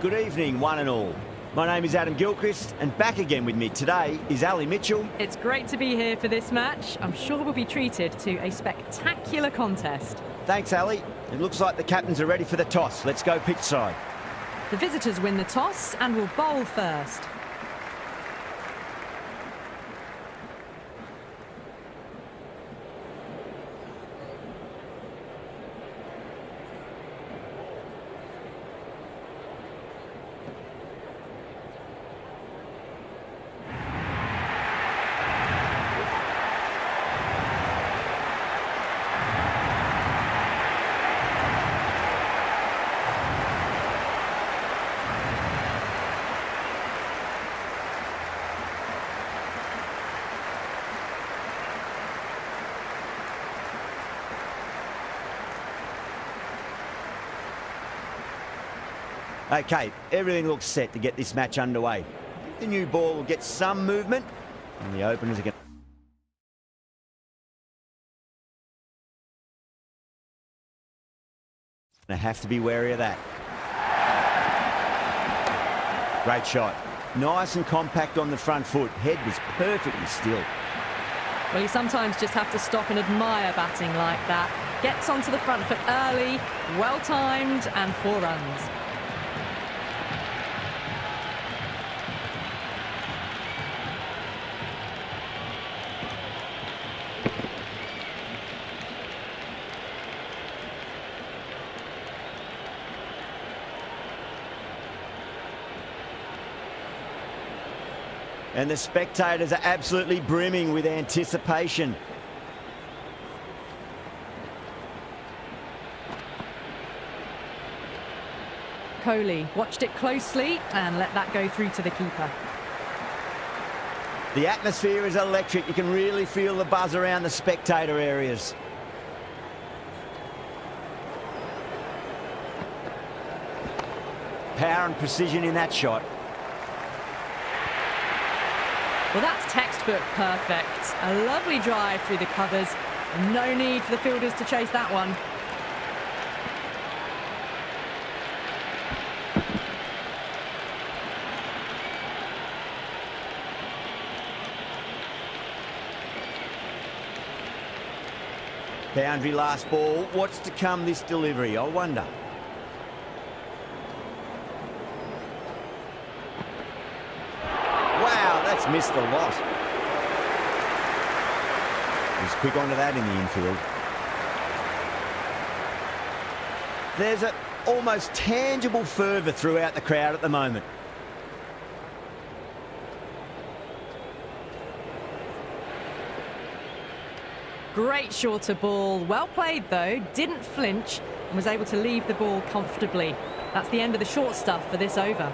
Good evening, one and all. My name is Adam Gilchrist, and back again with me today is Ali Mitchell. It's great to be here for this match. I'm sure we'll be treated to a spectacular contest. Thanks, Ali. It looks like the captains are ready for the toss. Let's go pitch side. The visitors win the toss and will bowl first. Okay, everything looks set to get this match underway. The new ball will get some movement, and the openers are going to have to be wary of that. Great shot. Nice and compact on the front foot. Head was perfectly still. Well, you sometimes just have to stop and admire batting like that. Gets onto the front foot early, well-timed, and 4 runs. And the spectators are absolutely brimming with anticipation. Kohli watched it closely and let that go through to the keeper. The atmosphere is electric. You can really feel the buzz around the spectator areas. Power and precision in that shot. Well, that's textbook perfect. A lovely drive through the covers. No need for the fielders to chase that one. Boundary last ball. What's to come this delivery, I wonder. That's missed a lot. He's quick onto that in the infield. There's an almost tangible fervour throughout the crowd at the moment. Great shorter ball. Well played, though. Didn't flinch and was able to leave the ball comfortably. That's the end of the short stuff for this over.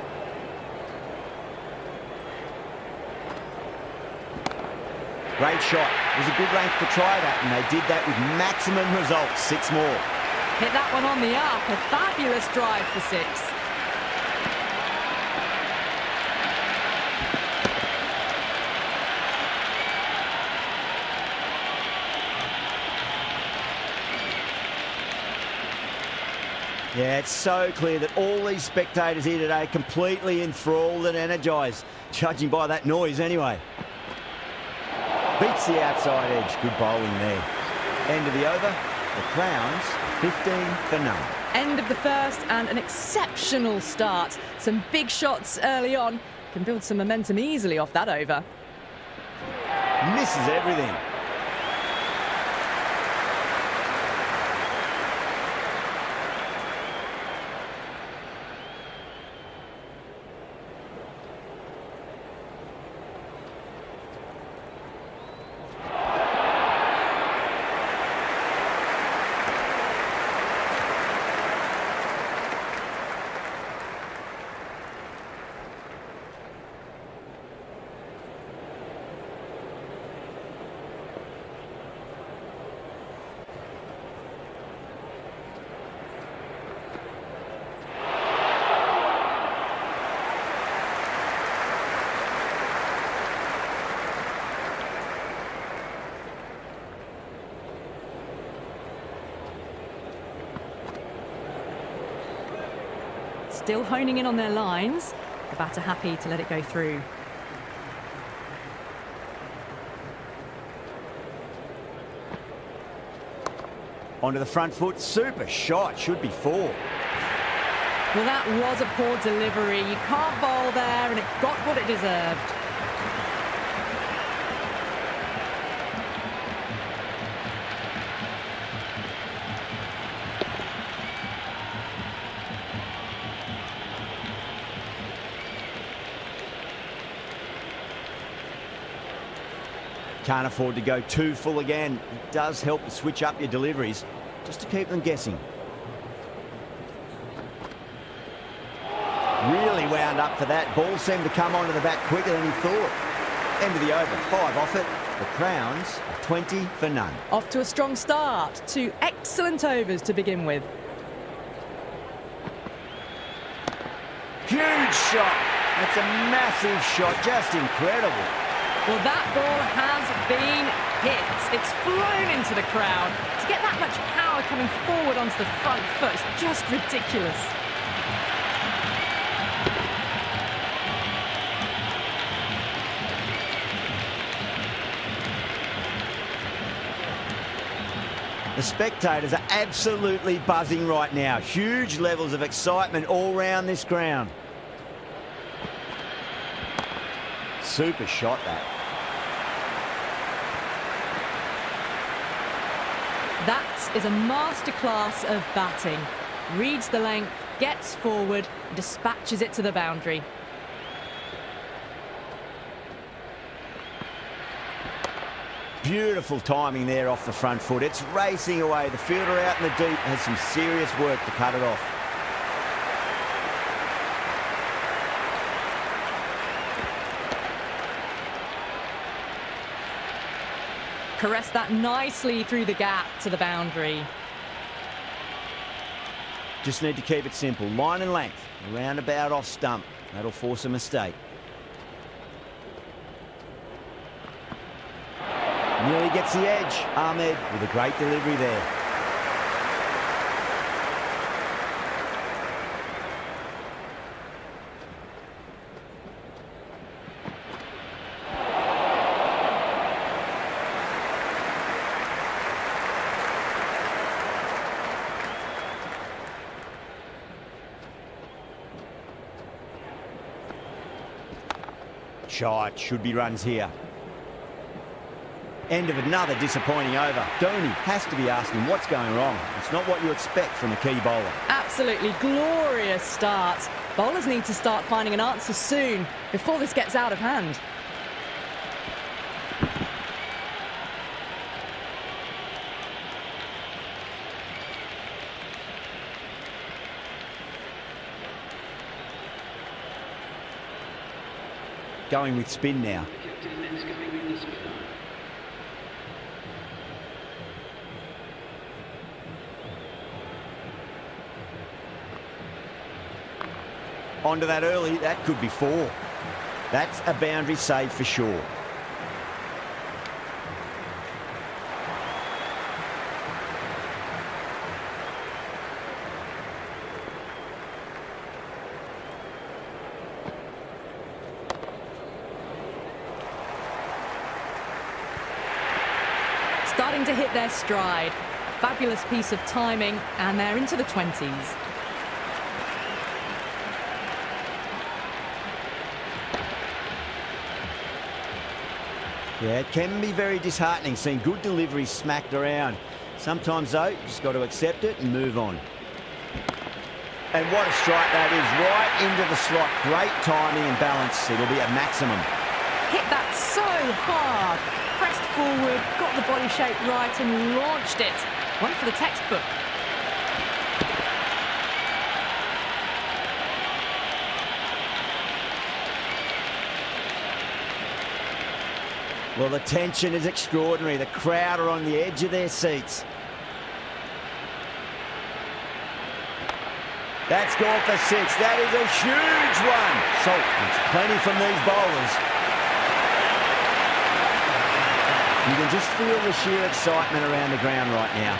Great shot. It was a good length to try that, and they did that with maximum results. 6 more. Hit that one on the up. A fabulous drive for 6. Yeah, it's so clear that all these spectators here today are completely enthralled and energised, judging by that noise anyway. Beats the outside edge. Good bowling there. End of the over. The Crowns 15 for none. End of the first and an exceptional start. Some big shots early on. Can build some momentum easily off that over. Misses everything. Still honing in on their lines. The batter happy to let it go through. Onto the front foot, super shot, should be 4. Well, that was a poor delivery. You can't bowl there, and it got what it deserved. Can't afford to go too full again. It does help to switch up your deliveries, just to keep them guessing. Really wound up for that. Ball seemed to come onto the bat quicker than he thought. End of the over, 5 off it. The Crowns are 20 for none. Off to a strong start. 2 excellent overs to begin with. Huge shot. That's a massive shot, just incredible. Well, that ball has been hit. It's flown into the crowd. To get that much power coming forward onto the front foot is just ridiculous. The spectators are absolutely buzzing right now. Huge levels of excitement all round this ground. Super shot, that. That is a masterclass of batting. Reads the length, gets forward, dispatches it to the boundary. Beautiful timing there off the front foot. It's racing away. The fielder out in the deep has some serious work to cut it off. Caressed that nicely through the gap to the boundary. Just need to keep it simple. Line and length. Around about off stump. That'll force a mistake. Nearly gets the edge. Ahmed with a great delivery there. Shot, should be runs here. End of another disappointing over. Dhoni has to be asking what's going wrong. It's not what you expect from a key bowler. Absolutely glorious start. Bowlers need to start finding an answer soon before this gets out of hand. Going with spin now. Onto that early, that could be 4. That's a boundary save for sure. Starting to hit their stride. Fabulous piece of timing, and they're into the 20s. Yeah, it can be very disheartening seeing good deliveries smacked around. Sometimes, though, you just got to accept it and move on. And what a strike that is, right into the slot. Great timing and balance. It'll be a maximum. Hit that so hard. Pressed forward, got the body shape right and launched it. One for the textbook. Well, the tension is extraordinary. The crowd are on the edge of their seats. That's gone for 6. That is a huge one. So, it's plenty from these bowlers. You can just feel the sheer excitement around the ground right now.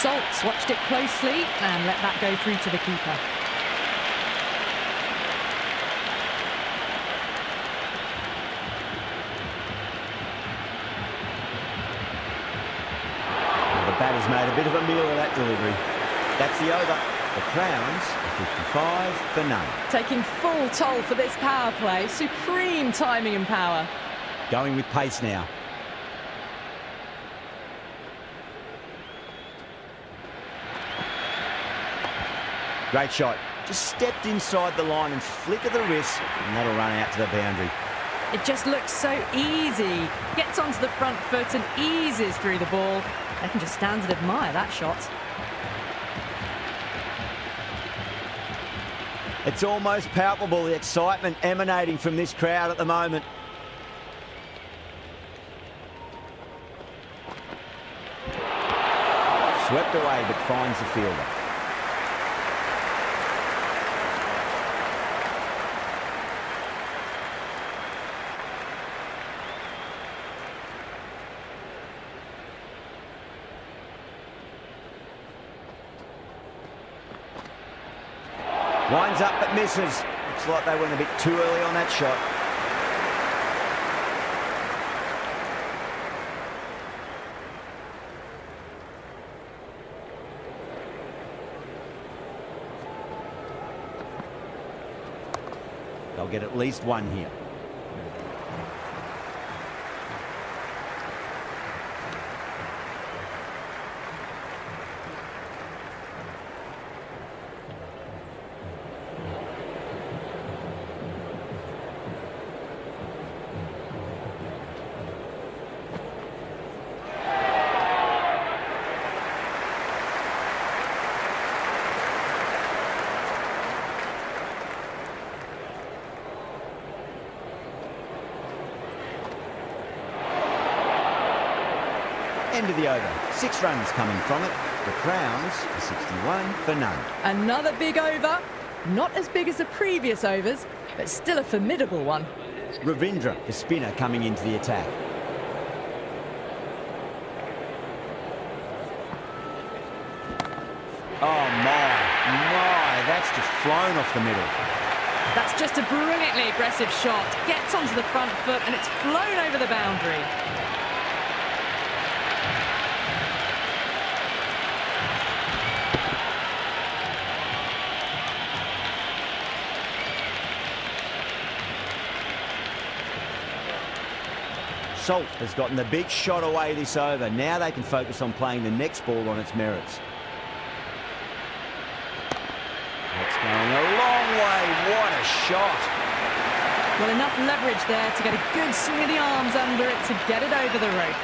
Salt's watched it closely and let that go through to the keeper. The batter's made a bit of a meal of that delivery. That's the over. The Crowns are 55 for none. Taking full toll for this power play. Supreme timing and power. Going with pace now. Great shot. Just stepped inside the line and flick of the wrist, and that'll run out to the boundary. It just looks so easy. Gets onto the front foot and eases through the ball. They can just stand and admire that shot. It's almost palpable, the excitement emanating from this crowd at the moment. Swept away, but finds the fielder. Winds up but misses. Looks like they went a bit too early on that shot. They'll get at least one here. End of the over. 6 runs coming from it. The Crowns are 61 for none. Another big over. Not as big as the previous overs, but still a formidable one. Ravindra, the spinner, coming into the attack. Oh my, that's just flown off the middle. That's just a brilliantly aggressive shot. Gets onto the front foot and it's flown over the boundary. Salt has gotten the big shot away this over. Now they can focus on playing the next ball on its merits. That's going a long way. What a shot. Well, enough leverage there to get a good swing of the arms under it to get it over the rope.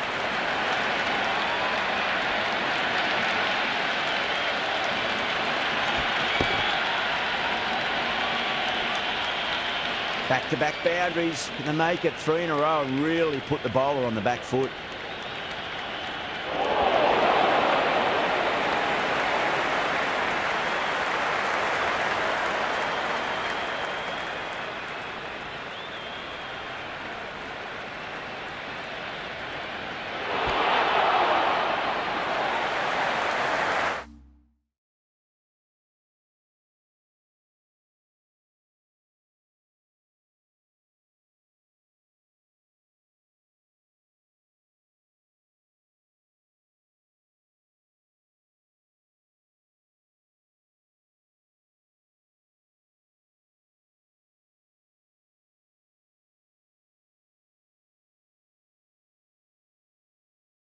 Back-to-back boundaries. Can they make it 3 in a row and really put the bowler on the back foot?